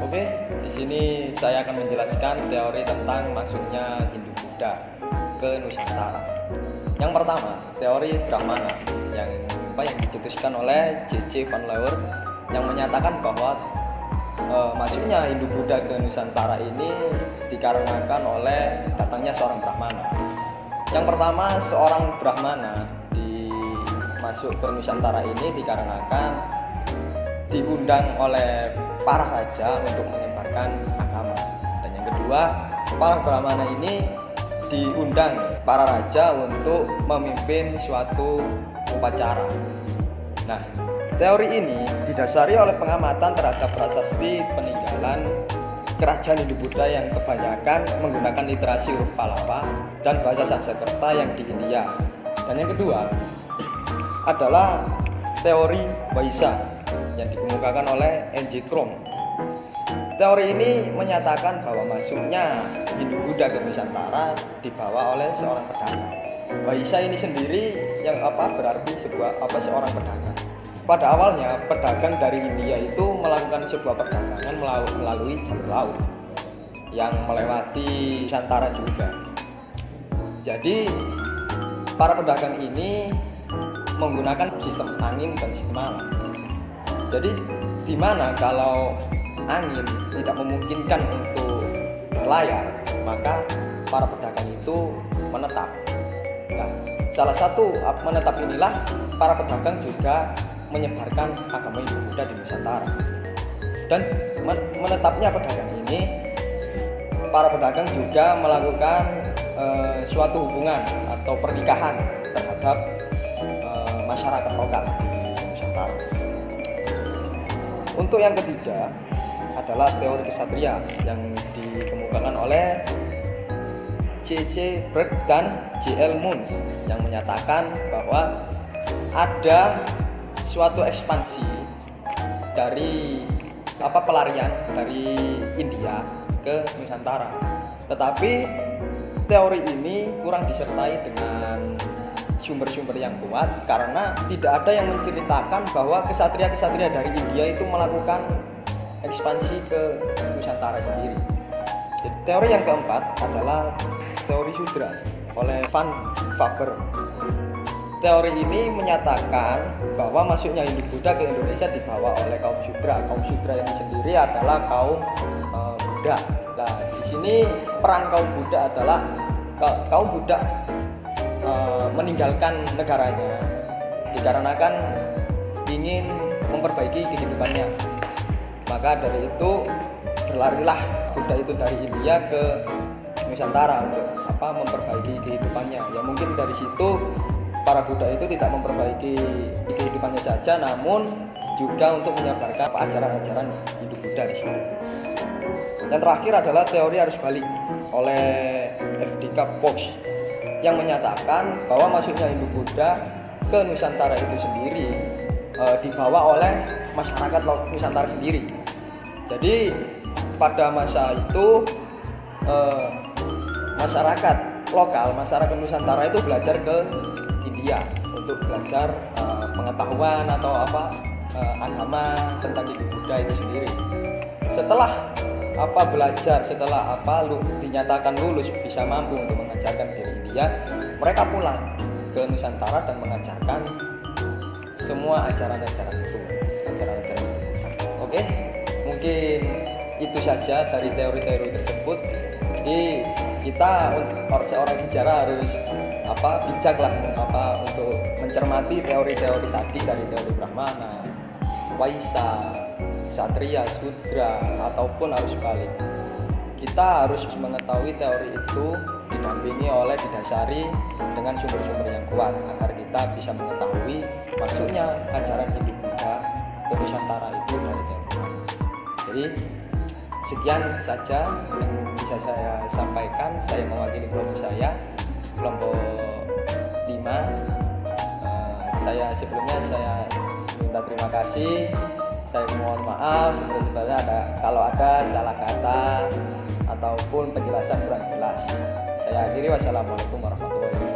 Oke, di sini saya akan menjelaskan teori tentang masuknya Hindu-Buddha ke Nusantara. Yang pertama, teori Brahmana yang dicetuskan oleh J.C. van Leeuwen yang menyatakan bahwa masuknya Hindu-Buddha ke Nusantara ini dikarenakan oleh datangnya seorang Brahmana. Yang pertama, seorang Brahmana masuk ke Nusantara ini dikarenakan diundang oleh para raja untuk menyebarkan agama. Dan yang kedua, para Brahmana ini diundang para raja untuk memimpin suatu upacara. Nah, teori ini didasari oleh pengamatan terhadap prasasti peninggalan kerajaan Hindu-Buddha yang kebanyakan menggunakan literasi huruf Pallava dan bahasa Sanskerta yang di India. Dan yang kedua adalah teori Vaisya yang dikemukakan oleh N.J. Krom. Teori ini menyatakan bahwa masuknya Hindu-Buddha ke Nusantara dibawa oleh seorang pedagang. Vaisya ini sendiri yang berarti seorang pedagang. Pada awalnya pedagang dari India itu melakukan sebuah perdagangan melalui jalur laut yang melewati Nusantara juga. Jadi para pedagang ini menggunakan sistem angin dan sistem alam. Jadi di mana kalau angin tidak memungkinkan untuk berlayar, maka para pedagang itu menetap. Nah, salah satu menetap inilah para pedagang juga menyebarkan agama Hindu-Buddha di Nusantara. Dan menetapnya pedagang ini, para pedagang juga melakukan suatu hubungan atau pernikahan terhadap masyarakat lokal di Nusantara. Untuk yang ketiga adalah teori kesatria yang dikemukakan oleh C.C. Berg dan J.L. Munz yang menyatakan bahwa ada suatu ekspansi dari pelarian dari India ke Nusantara. Tetapi teori ini kurang disertai dengan sumber-sumber yang kuat karena tidak ada yang menceritakan bahwa kesatria-kesatria dari India itu melakukan ekspansi ke Nusantara sendiri. Jadi, teori yang keempat adalah teori Sudra oleh Van Faber. Teori ini menyatakan bahwa masuknya Hindu-Buddha ke Indonesia dibawa oleh kaum Sudra. Kaum Sudra ini sendiri adalah kaum Buddha. Nah, di sini peran kaum Buddha adalah kaum Buddha meninggalkan negaranya dikarenakan ingin memperbaiki kehidupannya. Maka dari itu berlarilah Buddha itu dari India ke Nusantara untuk memperbaiki kehidupannya. Ya mungkin dari situ para Buddha itu tidak memperbaiki kehidupannya saja, namun juga untuk menyebarkan ajaran-ajaran Hindu-Buddha di sini. Yang terakhir adalah teori arus balik oleh F.D.K. Fox yang menyatakan bahwa masuknya Hindu-Buddha ke Nusantara itu sendiri dibawa oleh masyarakat Nusantara sendiri. Jadi pada masa itu masyarakat lokal, masyarakat Nusantara itu belajar ke India untuk belajar pengetahuan atau agama tentang Hindu-Buddha itu sendiri. Setelah belajar, setelah dinyatakan lulus bisa mampu untuk mengajarkan di India, mereka pulang ke Nusantara dan mengajarkan semua ajaran-ajaran itu. Oke, mungkin itu saja dari teori-teori tersebut. Jadi kita seorang sejarah harus bijaklah untuk mencermati teori-teori tadi dari teori Brahmana, Vaisya, Satria, Sudra ataupun arus balik. Kita harus mengetahui teori itu didasari dengan sumber-sumber yang kuat agar kita bisa mengetahui masuknya ajaran Hindu-Buddha ke Nusantara itu dari teori. Jadi sekian saja yang bisa saya sampaikan. Saya mewakili kelompok saya, kelompok 5. Sebelumnya saya minta terima kasih. Saya mohon maaf sebenarnya kalau ada salah kata ataupun penjelasan kurang jelas. Saya akhiri, wassalamualaikum warahmatullahi wabarakatuh.